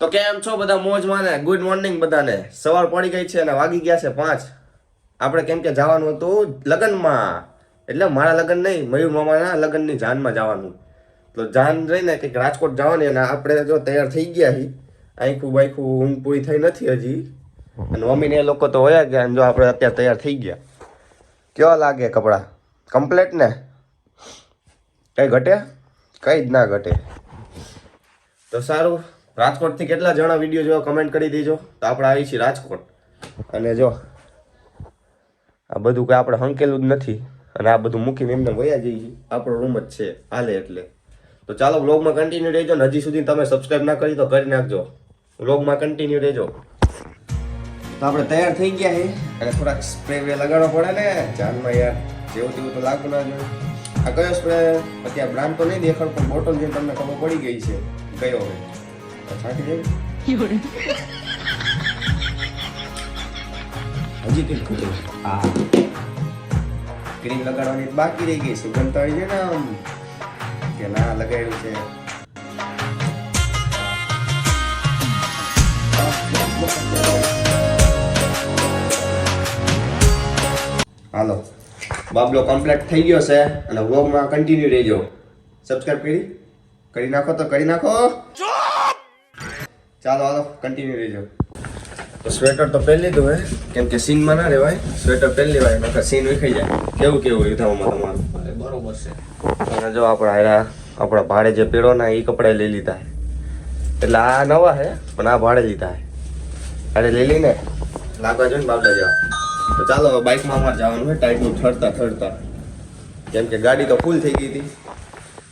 તો કેમ છો બધા મોજમાં ને ગુડ મોર્નિંગ બધાને. સવાર પડી ગઈ છે અને વાગી ગયા છે 5. આપણે કેમ કે જવાનું હતું લગ્નમાં, એટલે મારા લગ્ન નહીં, મયુર મામાના લગ્નની જાનમાં જવાનું. તો જાન રહીને કંઈક રાજકોટ જવાની અને આપણે જો તૈયાર થઈ ગયા છીએ. આખું ઊંઘ પૂરી થઈ નથી હજી અને મમ્મીને એ લોકો તો હોયા ગયા અને જો આપણે અત્યારે તૈયાર થઈ ગયા. કેવા લાગે કપડાં? કમ્પ્લેટ ને? કઈ ઘટે? કઈ જ ના ઘટે. તો સારું, રાજકોટથી કેટલા જણા વિડીયો જોવા કમેન્ટ કરી દેજો. તો આપણે આવી છીએ રાજકોટ અને જો આ બધું કંઈ આપણે હંકેલું જ નથી અને આ બધું મૂકીને એમને વયા જઈએ. આપણો રૂમ જ છે હાલે એટલે. તો ચાલો વ્લોગમાં કન્ટિન્યુ રહેજો ને હજી સુધી તમે સબસ્ક્રાઈબ ના કરી તો કરી નાખજો. વ્લોગમાં કન્ટિન્યુ રહેજો. તો આપણે તૈયાર થઈ ગયા છે અને થોડાક સ્પ્રે લગાડવો પડે ને જાનમાં યાર, જેવું તેવું તો લાગવું ના જોઈએ. આ કયો સ્પ્રે? અત્યારે બ્રાન્ડ તો નહીં દેખાડ પણ બોટલ જેમ તમને ખબર પડી ગઈ છે કયો હોય. છાંટી દે હજી કંઈક ઘટે. હા, ક્રીમ લગાડવાની બાકી રહી ગઈ. સુગંધ તો આવી છે ને આમ કે ના લગાડ્યું છે. હાલો, બાબલો કમ્પ્લીટ થઈ ગયો છે અને વ્લોગમાં કન્ટિન્યુ રહેજો. સબસ્ક્રાઇબ કરી નાખો તો કરી નાખો. ચાલો હાલો કન્ટિન્યુ રહેજો. તો સ્વેટર તો પહેરી લીધું હે, કેમ કે સીનમાં ના રહેવાય. સ્વેટર પહેરી લેવાય નકર સીન વિખાઈ જાય. કેવું યુદ્ધામાં તમારું? બરોબર છે. અને જો આપણા ભાડે જે પેડો ના એ કપડા લઈ લીધા હે. એટલે આ નવા હે પણ આ ભાડે લીધા હે. અરે લઈ લઈને લાગવા જો ને બાબલા જેવા. તો ચાલો બાઇકમાં અમારે જવાનું હોય ટાઈટનું થરતા કેમ કે ગાડી તો ફૂલ થઈ ગઈ હતી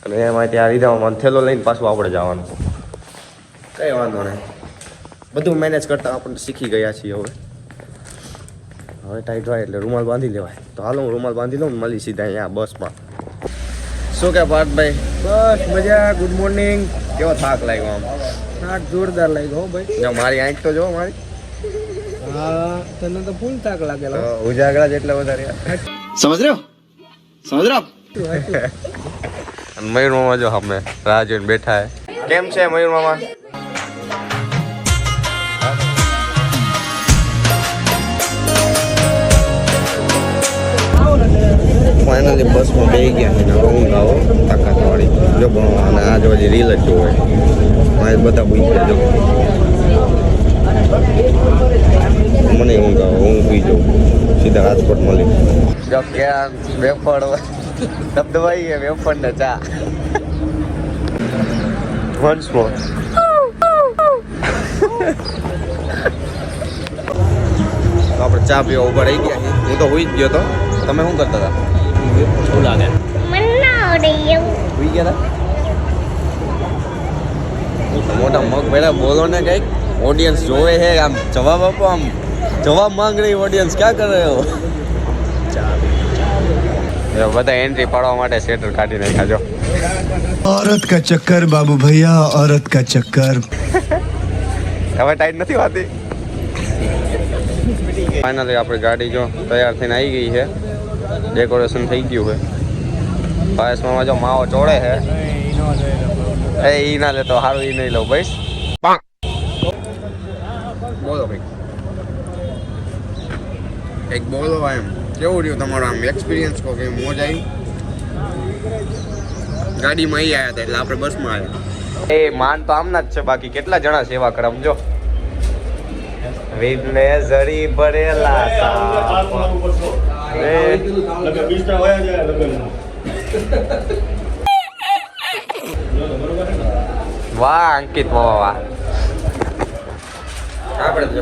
અને એમાં ત્યાં રીધામાં થેલો લઈને પાછું આપણે જવાનું. કઈ વાંધો નહીં, બધું મેનેજ કરતા આપણે શીખી ગયા છીએ. હવે ટાઈટ હોય એટલે રૂમાલ બાંધી લેવાય. તો હાલો હું રૂમાલ બાંધી લઉં, મળી સીધા અહીંયા બસમાં. શું કે પાર્થભાઈ? બસ મજા. Good morning. કેવો થાક લાગ્યો? આમ થાક જોરદાર લાગ્યો ભાઈ. જો મારી આંખ તો જો મારી. હા, તને તો ફૂલ થાક લાગેલો. ઉજાગરા જેટલા વધારે સમજ રહ્યો. મયુર મામા જો અમે રાહ જોઈને બેઠા હે. કેમ છે મયુર મામા? ફાઇનલી બસમાં બેસી ગયા છે ને ઊંઘ આવો તાકાતવાળી. જો અને આ જો હજી રીલ જ જોવે. મારે બધા બુઈ ગયા જો. મને ઊંઘ આવે, હું સુઈ જાઉં સીધા રાજકોટ મળી. જો ક્યાં વેફળ દબદબાઈ ગયા વેફળ ને ચા. વન્સ મોર. આપણે ચા પીવા ઉભા રહી ગયા. હું તો હુઈ જ ગયો તો. તમે શું કરતા હતા? શું લાગે? હુઈ ગયા હતા? મોટા મગ પેલા બોલો ને કઈક. ઓડિયન્સ જોવે છે આમ જવાબ આપો. આમ જવાબ માંગ રહી ઓડિયન્સ. ક્યાં કર રહ્યો? બધા એન્ટ્રી પાડવા માટે સ્વેટર કાઢી નાખ્યા જો. औरत का चक्कर बाबू भैया, औरत का चक्कर. હવે ટાઈટ નથી વાતી. ફાઇનલી આપણી ગાડી જો તૈયાર થઈને આવી ગઈ છે. ડેકોરેશન થઈ ગયું છે. પાયસમાં જો માવો ચોળે છે. એ ઈ ના લેતો સારું, ઈ નહીં લઉં ભાઈ. બોલો ભાઈ, એક બોલો એમ કેવું રહ્યું તમારો આમ એક્સપિરિયન્સ? કહો કે મોજ આવી? ગાડીમાં અહીં આવ્યા હતા એટલે આપણે બસમાં આવ્યા. એ માન તો આમના જ છે, બાકી કેટલા જણા સેવા કરે સમજો. વિઘ્ને જરી ભરેલા વાહ અંકિત વાહ. આપણે તો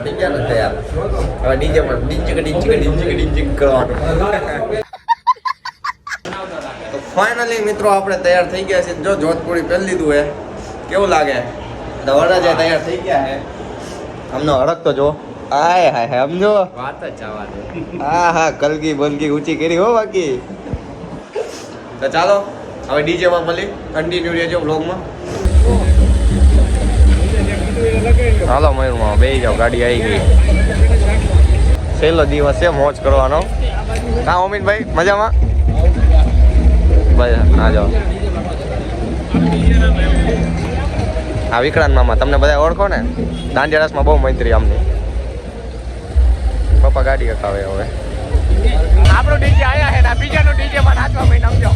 થઈ ગયા ને તૈયાર. હવે ડીજે પર ડીજે કરવાનું. તો ફાઇનલી મિત્રો આપણે તૈયાર થઈ ગયા છે. જો જોધપુરી પહેરી લીધું હે. કેવું લાગે? વરરાજા તૈયાર થઈ ગયા હે. અમનો હડક તો જો. હાય હાય હાય સમજો વાત જ જવા દે. હા કલગી બલગી ઊંચી કરી હો બાકી. તો ચાલો હવે ડીજે માં મળી કન્ટિન્યુ રહેજો વ્લોગમાં. હાલો મયુરમાં બેસી જાઓ, ગાડી આવી ગઈ. છેલ્લો દિવસ છે મોજ કરવાનો. હા અમિતભાઈ મજામાં? ભાઈ આ જાઓ. આ વિકરાંત મામા તમને બધા ઓળખો ને, દાંડિયા રસમાં બહુ મૈત્રી આમની. પપ્પા ગાડી હકાવે હવે. આપણો ડીજે આયા હે ને બીજાનો ડીજે માં નાચવા મહિને સમજો.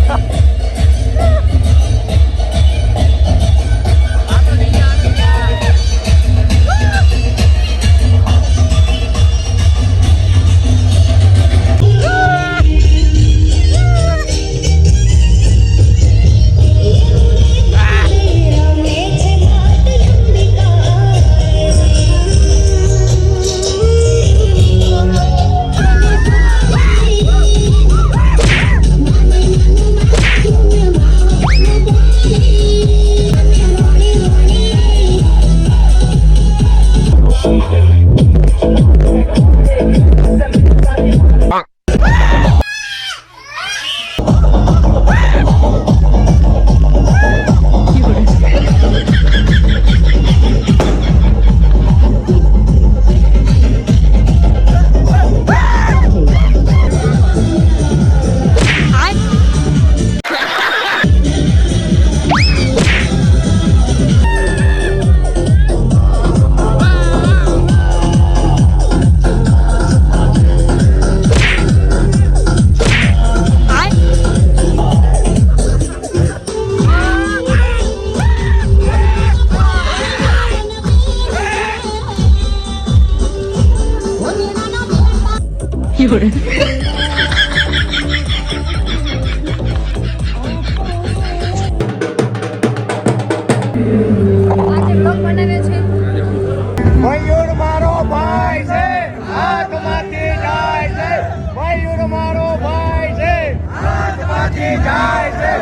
મયુર મારો ભાઈ છે, હાથમાંથી જાય છે. મયુર મારો ભાઈ છે, હાથમાંથી જાય છે.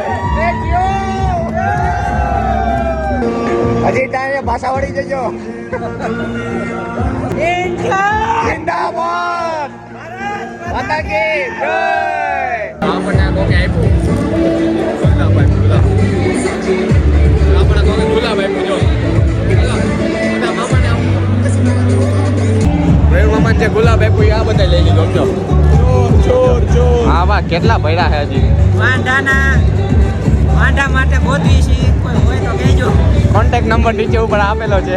હજી ટાઈમે ભાષા વળી જજો. જિંદાબાદ, માતા કી જય. આપણને કોકે આપ્યું આપણે કોકે ગુલાબ આપ્યું જો. મામા જે ગુલાબ આપ્યું આ બધા લઈ લીધો સમજો. હા વાહ, કેટલા ભર્યા છે હજી. વાંઢા માટે ગોતવી છે, કોઈ હોય તો કહેજો. કોન્ટેક્ટ નંબર નીચે ઉપર આપેલો છે.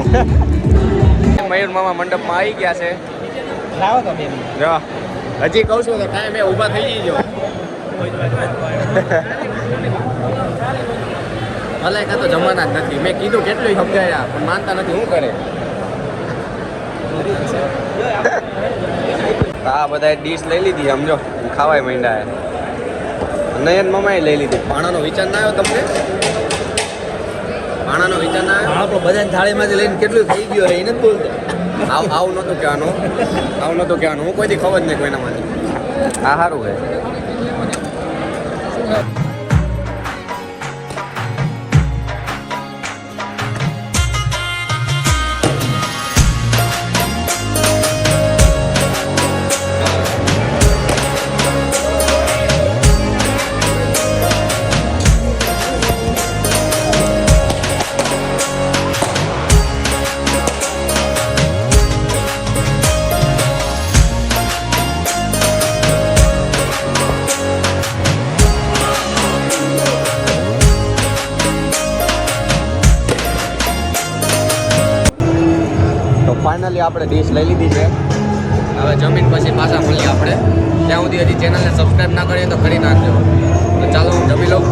મયુર મામા મંડપમાં આવી ગયા છે. લાવો તો બે જો હજી કહું છું તો ટાઈમે ઊભા થઈ જજો. ભલાઈ કાં તો જમાના જ નથી. મેં કીધું કેટલું સમજાયા પણ માનતા નથી. શું કરે આ બધા ડીશ લઈ લીધી સમજો, ખાવાય માંડ્યા. નયન મામાએ લઈ લીધી. પાણાનો વિચાર ના આવ્યો તમને? પાણાનો વિચાર ના આવ્યો? આપણો બધાની થાળીમાંથી લઈને કેટલું થઈ ગયું હોય એને જ બોલતો. આવું નહોતું કહેવાનું, આવું નહોતું કહેવાનું. હું કોઈથી ખબર જ નહીં કોઈનામાંથી. આ સારું છે. ફાઇનલી આપણે ડીશ લઈ લીધી છે. હવે જમીન પછી પાછા મળીએ આપણે. ત્યાં સુધી હજી ચેનલને સબસ્ક્રાઈબ ના કરીએ તો કરી નાખજો. તો ચાલો હું જમી લઉં.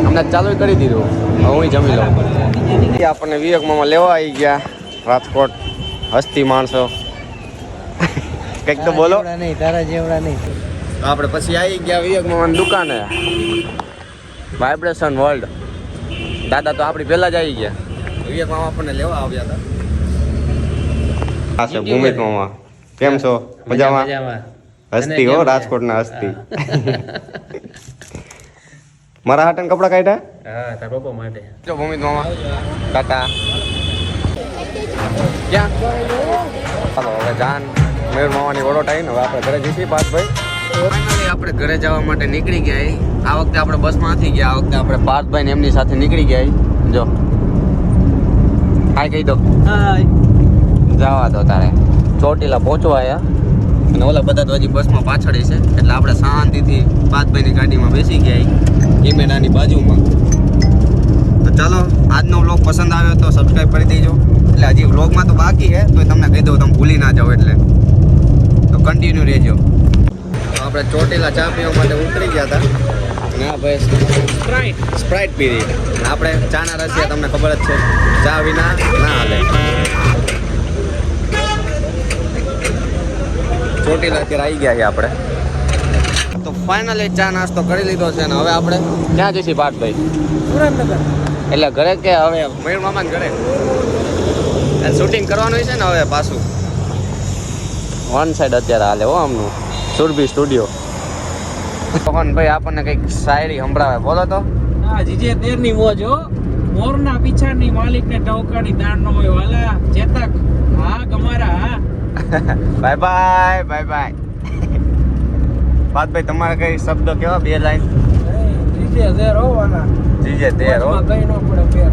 હમણાં ચાલુ કરી દીધું, હવે હું જમી લઉં. આપણને વિવેકમાં લેવા આવી ગયા રાજકોટ. હસ્તી માણસો કંઈક તો બોલો. નહીં, તારા જેવડા નહીં. આપણે પછી આવી ગયા વિવેકમાં દુકાને, વાઇબ્રેશન વર્લ્ડ. દાદા તો આપણી પહેલા જ આવી ગયા. વિવેક મામા આપણને લેવા આવ્યા હતા. આ છે ભૂમિક મામા. કેમ છો? મજામાં? હસ્તી હો, રાજકોટના હસ્તી. મારા હાટન કપડા કાઢ્યા? હા, તારા પપ્પા માટે. જો ભૂમિક મામા, ટાટા. ક્યાં? ચાલો હવે જાન મયુર મામાની વડોટ આવી ને હવે આપણે ઘરે જઈશું. પાર્થભાઈ ફાઇનલી આપણે ઘરે જવા માટે નીકળી ગયા. આ વખતે આપણે બસમાંથી ગયા. આ વખતે આપણે પાર્થભાઈ ને એમની સાથે નીકળી ગયા. જો હાય કહી દો. હાય. જવા દો તારે. ચોટીલા પહોંચવા આવ્યા અને ઓલા બધા તો હજી બસમાં પાછળ છે. એટલે આપણે શાંતિથી પાર્થભાઈની ગાડીમાં બેસી ગયા. ઈમેડાની બાજુમાં. તો ચાલો આજનો વ્લોગ પસંદ આવ્યો તો સબસ્ક્રાઈબ કરી દેજો. એટલે હજી વ્લોગમાં તો બાકી છે તો તમને કહી દઉં, તમે ભૂલી ના જાઓ એટલે તો કન્ટિન્યુ રહેજો. તો આપણે ચોટીલા ચા પીવા માટે ઉતરી ગયા હતા અને આ ભાઈ સ્પ્રાઇટ પીધી. આપણે ચાના રસિયા તમને ખબર જ છે, ચા વિના ના હાલે. ચોટીલા અત્યારે આવી ગયા છીએ આપણે. તો ફાઇનલી ચા નાસ્તો કરી લીધો છે ને હવે આપણે ક્યાં જઈશું પાર્થભાઈ? સુરેન્દ્રનગર. એટલે ઘરે કે હવે મયુર મામા ઘરે શૂટિંગ કરવાનું છે ને હવે પાછું વન સાઈડ અત્યારે હાલે હો આમનું સુરભી સ્ટુડિયો. ભાઈ આપણને કંઈક શાયરી સંભળાવે, બોલો તો. હા, જીજે તેરની મોજ હો. મોરના પીછાની માલિકને ટવકાની દાણ ન હોય વાલા. ચેતક હા કમારા હા. Bye bye bye bye. પાર્થભાઈ તમારે કઈ શબ્દ કેવા, બે લાઈન? જીજે તેર હોવાના. જીજે તેર હો. કઈ ન પડે ફેર.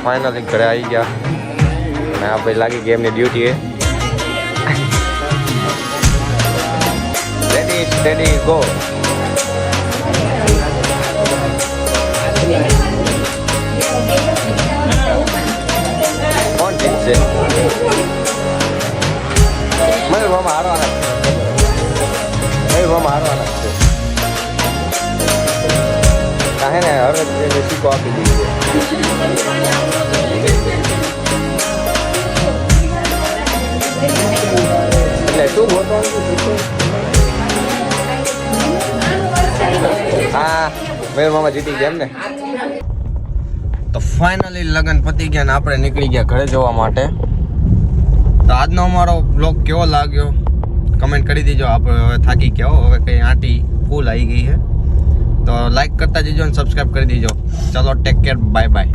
ફાઇનલી ઘરે આવી ગયા અને આ ભાઈ લાગી ગઈ એમની ડ્યુટી. Ready steady go. કોણ જીતશે? મયુર મામા હારવાના છે. મયુર મામા હારવાના છે. કાહે ને હવે શીખો આપી દીધી. એટલે શું ગોતવાનું? હા, મયુર મામા જીતી ગયા એમ ને. તો ફાઇનલી લગન પતી ગયા ને આપણે નીકળી ગયા ઘરે જવા માટે. તો આજનો અમારો બ્લોગ કેવો લાગ્યો કમેન્ટ કરી દેજો. આપણે હવે થાકી ગયા હો, હવે કંઈ આંટી ફૂલ આવી ગઈ છે. તો લાઈક કરતા જજો અને સબસ્ક્રાઈબ કરી દેજો. ચલો ટેક કેર, બાય બાય.